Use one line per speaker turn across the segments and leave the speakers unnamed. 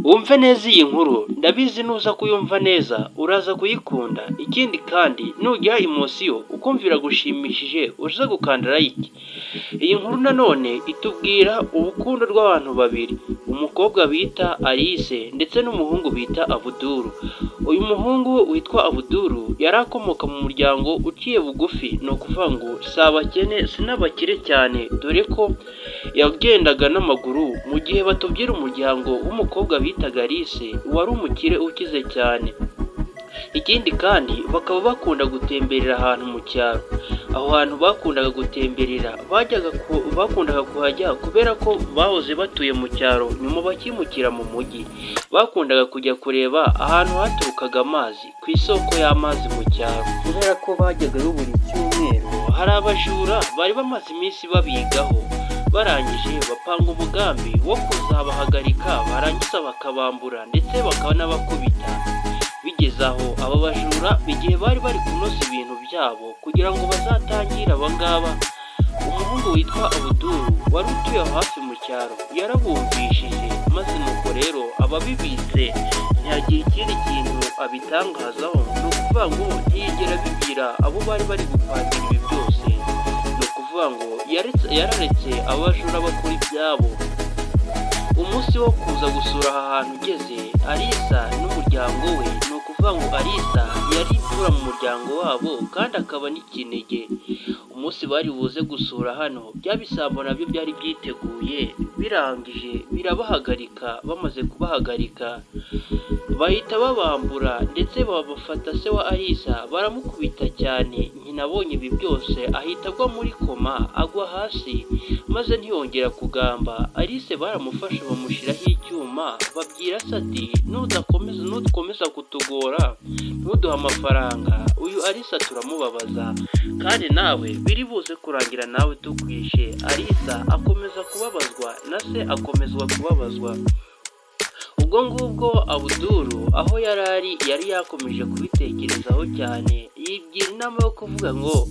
Wumve neza iyi nkuru, ndabizi nuza kuyumva neza uraza kuyikunda. Ikindi kandi nugira emosiyo ukumva iragushimishije uza gukanda like. Iyi nkuru nanone itubwira urukundo rw'abantu babiri, umukobwa bita Alice ndetse n'umuhungu bita Abuduru. Uyu muhungu witwa Abuduru yari akomoka mu muryango uciye bugufi, ni ukuvuga ngo si abakene si n'abakire cyane, dore ko yagendaga n'amaguru, mu gihe batubwira umuryango w'umukobwa bitaga Alice wari umukire ukize cyane. Ikindi kandi bakaba bakunda gutemberera ahantu mu cyaro. Aho hantu bakundaga gutemberera bakundaga kuhajya kubera ko bahoze batuye mu cyaro nyuma bakimukira mu mujyi. Bakundaga kujya kureba ahantu haturukaga amazi ku isoko y'amazi mu cyaro, kubera ko bajyagayo buri cyumweru. Hari abajura bari bamaze iminsi babigaho, barangije bapanga umugambi wo kuzabahagarika, barangiza bakabambura ndetse bakanabakubita. Bigeze aho aba bajura igihe bari kunoza ibintu byabo kugira ngo bazatangire abangaba, umuhungu witwa Abuduru wari utuye hafi mu cyaro yarabumvishije, maze nuko rero ababibitse ntiyagira ikindi kintu abitangazaho. Ni ukuvuga ngo ntiyigera abibwira abo bari gupangira ibi byose. Ni ukuvuga ngo yararetse abajura bakora ibyabo. Umunsi wo kuza gusura aha hantu ugeze, Alice n'umuryango we, ni ukuvuga ngo Alice yari imfura mu muryango wabo kandi akaba n'ikinege. Umunsi bari buze gusura hano, bya bisambo nabyo byari byiteguye, birangije birabahagarika. Bamaze kubahagarika bahita babambura ndetse babafata se wa Alice baramukubita cyane. Nyina abonye ibi byose ahita agwa muri koma, agwa hasi maze ntiyongera kugamba. Alice baramufashe bamushyiraho icyuma, babwira se ati nudukomeza kutugora ntuduhe amafaranga, uyu Alice turamubabaza kandi nawe biri buze kurangira nawe tukwishe. Alice akomeza kubabazwa na se akomezwa kubabazwa. Ubwo ngubwo Abuduru aho yari yakomeje kubitekerezaho cyane, yigira inama yo kuvuga ngo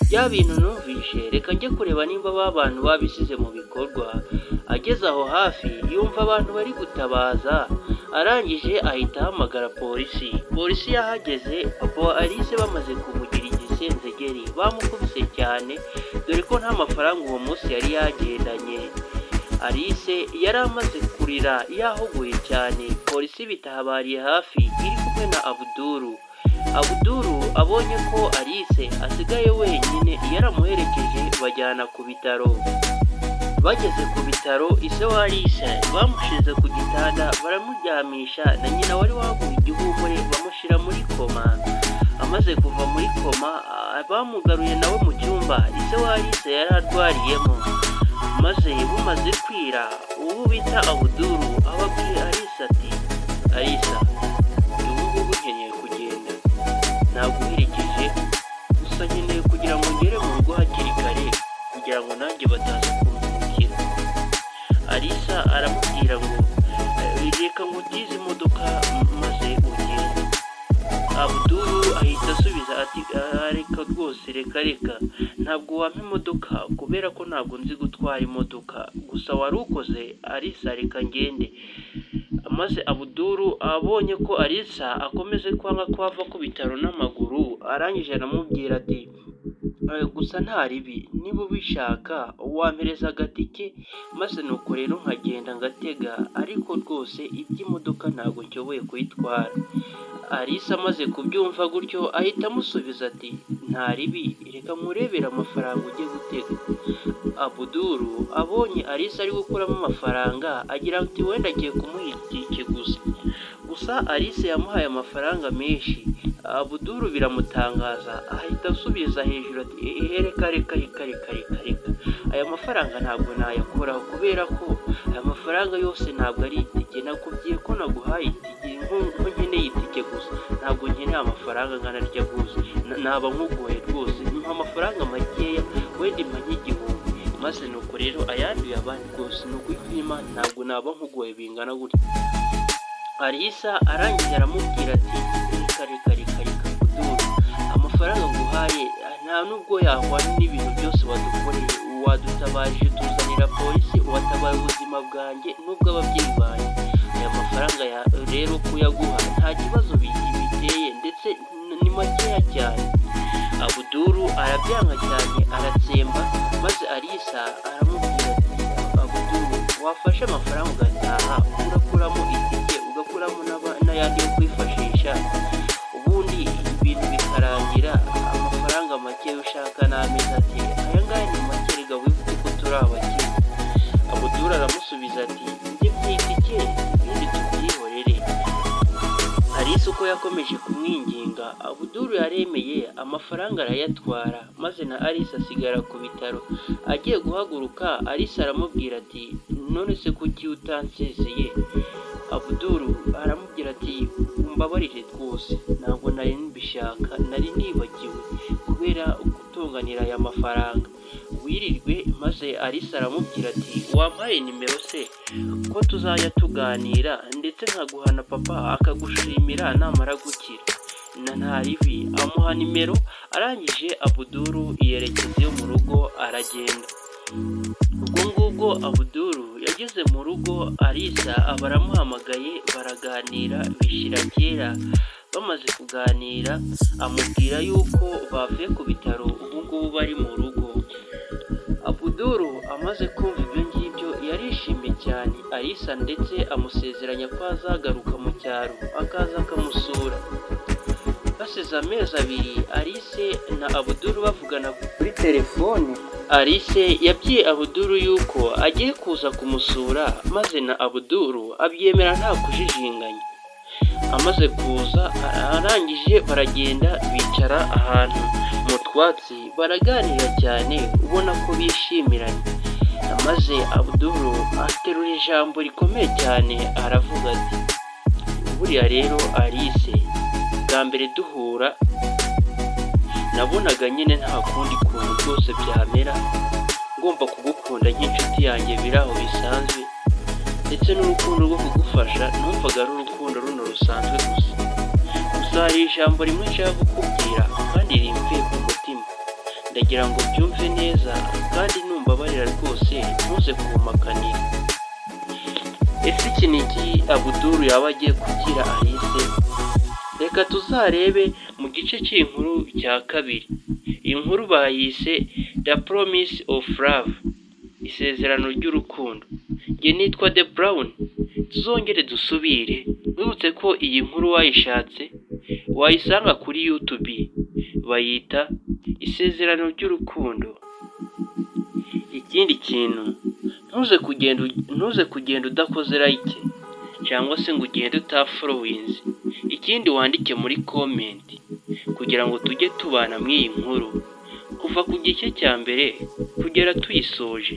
bya bintu numvishe reka njye kureba nimba ba bantu babisize mu bikorwa. Ageze aho hafi yumva abantu bari gutabaza, arangije ahita ahamagara polisi. Polisi yahageze, papa wa Alice bamaze kumugira igisenzegeri, bamukubise cyane dore ko nta mafaranga uwo munsi yari yagendanye. Alice yari amaze kurira yahogoye cyane. Polisi bitahabariye hafi iri kumwe na Abuduru. Abuduru abonye ko Alice asigaye wenyine yaramuherekeje bajyana ku bitaro. Bageze ku bitaro, ise wa Alice bamushize ku gitanda baramuryamisha, na nyina wari waguye igihumure bamushyira muri koma. Amaze kuva muri koma bamugaruye nawe mu cyumba ise wa Alice yari arwariyemo. Maze bumaze kwira, uwo bita Abuduru ababwiye Alice ati Alice ubu ngubu nkeneye kugenda, naguherekeje gusa nkeneye kugira ngo ngere mu rugo hakiri kare kugira ngo nanjye bataza kumpemukira. Alice aramubwira ngo reka ngutize imodoka maze ugende. Abuduru ahita asubiza ati reka rwose reka ntabwo wampa imodoka kubera ko ntabwo nzi gutwara imodoka, gusa wari ukoze Alice reka ngende. Maze Abuduru abonye ko Alice akomeze kwanga ko ava ku bitaro n'amaguru, arangije aramubwira ati gusa nta ribi, niba ubishaka wampereza agatike maze nuko rero nkagenda ngatega, ariko rwose iby'imodoka ntabwo nshoboye kuyitwara. Alice amaze kubyumva gutyo ahita amusubiza ati nta ribi, reka murebere amafaranga ujye gutega. Abuduru abonye Alice ari gukuramo amafaranga agira ati wenda agiye kumuha itike gusa Alice yamuhaye amafaranga menshi. Abuduru biramutangaza ahita asubiza hejuru ati reka aya mafaranga ntabwo nayakoraho kubera ko aya mafaranga yose ntabwo ari itike, nakubwiye ko naguhaye itike nkeneye itike gusa, ntabwo nkeneye amafaranga ngana rya gusa, naba nkugoye rwose, mpa amafaranga makeya wenda impa nk'igihumbi. Maze nuko rero ayanduye abandi rwose ni ukwima, ntabwo naba nkugoye bingana gutya. Alice arangije aramubwira ati reka Abuduru, amafaranga nguhaye nta nubwo yahwana n'ibintu byose wadukoreye, wadutabarije tuzanira polisi, watabaye ubuzima bwanjye n'ubw'ababyeyi banjye. amafaranga ya rero kuyaguha nta kibazo biteye ndetse ni makeya cyane. Abuduru arabyanga cyane aratsemba, maze Alisa aramubwira ati Abuduru, wafashe amafaranga ugataha ugakuramo itike ugakuramo n'ayandi yo kwifashisha, ubundi ibintu bikarangira amafaranga make ushaka n'amezi ati aya ngaya ni make rega wibuke ko turi abakene. Abuduru aramusubiza ati njye byitike ibindi tubyihorere. Alisa uko yakomeje kumwinginga, Abuduru yaremeye amafaranga arayatwara, maze na Alisa asigara ku bitaro. Agiye guhaguruka, Alisa aramubwira ati none se kuki utansezeye? Abuduru aramubwira ati umbabarire rwose, ntabwo nari mbishaka, nari nibagiwe kubera gutunganira aya mafaranga, wirirwe. Maze Alisa aramubwira ati wampaye nimero se ko tuzajya tuganira ndetse nkaguhana papa akagushimira namara gukira. Na ntaribi amuha nimero, arangije Abuduru yerekeza iyo mu rugo aragenda. Ubwo ngubwo Abuduru yageze mu rugo, Alisa aba aramuhamagaye baraganira bishira kera. Bamaze kuganira amubwira yuko bavuye ku bitaro ubu ngubu bari mu rugo. Abuduru amaze kumva ibyo ngibyo yarishimye cyane. Alisa ndetse amusezeranya ko azagaruka mu cyaro akaza akamusura. Basize amezi abiri Alisa na Abuduru bavugana kuri telefone. Alisa yabwiye Abuduru yuko agiye kuza kumusura, maze na Abuduru abyemera nta kujijinganya. Amaze kuza arangije baragenda bicara ahantu mu twatsi baraganira cyane ubona ko bishimiranye. Maze Abuduru aterura ijambo rikomeye cyane aravuga ati buriya rero Alisa, bwa mbere duhura nabonaga nyine nta kundi kuntu rwose byamera, ngomba kugukunda nk'inshuti yanjye biraho bisanzwe, ndetse n'urukundo rwo kugufasha numvaga ari urukundo runo rusanzwe gusa. Gusa hari ijambo rimwe nshaka kukubwira kandi rimvuye ku mutima, ndagira ngo byumve neza kandi numbabarira rwose ntuze kumakanira. Ese iki ni iki Abuduru yaba agiye kugira Alisa? Reka tuzarebe mu gice cy'inkuru cya kabiri. Iyi nkuru bayise The Promise of Love, isezerano ry'urukundo. Njye nitwa The Brown, tuzongere dusubire. Wibutse ko iyi nkuru wayishatse wayisanga kuri YouTube, bayita isezerano ry'urukundo. Ikindi kintu, ntuze kugenda udakoze like cyangwa se ngo ugende utafollowinze. Ikindi wandike muri comment kugira ngo tujye tubana mw'iyi nkuru kuva ku gice cya mbere kugera tuyisoje.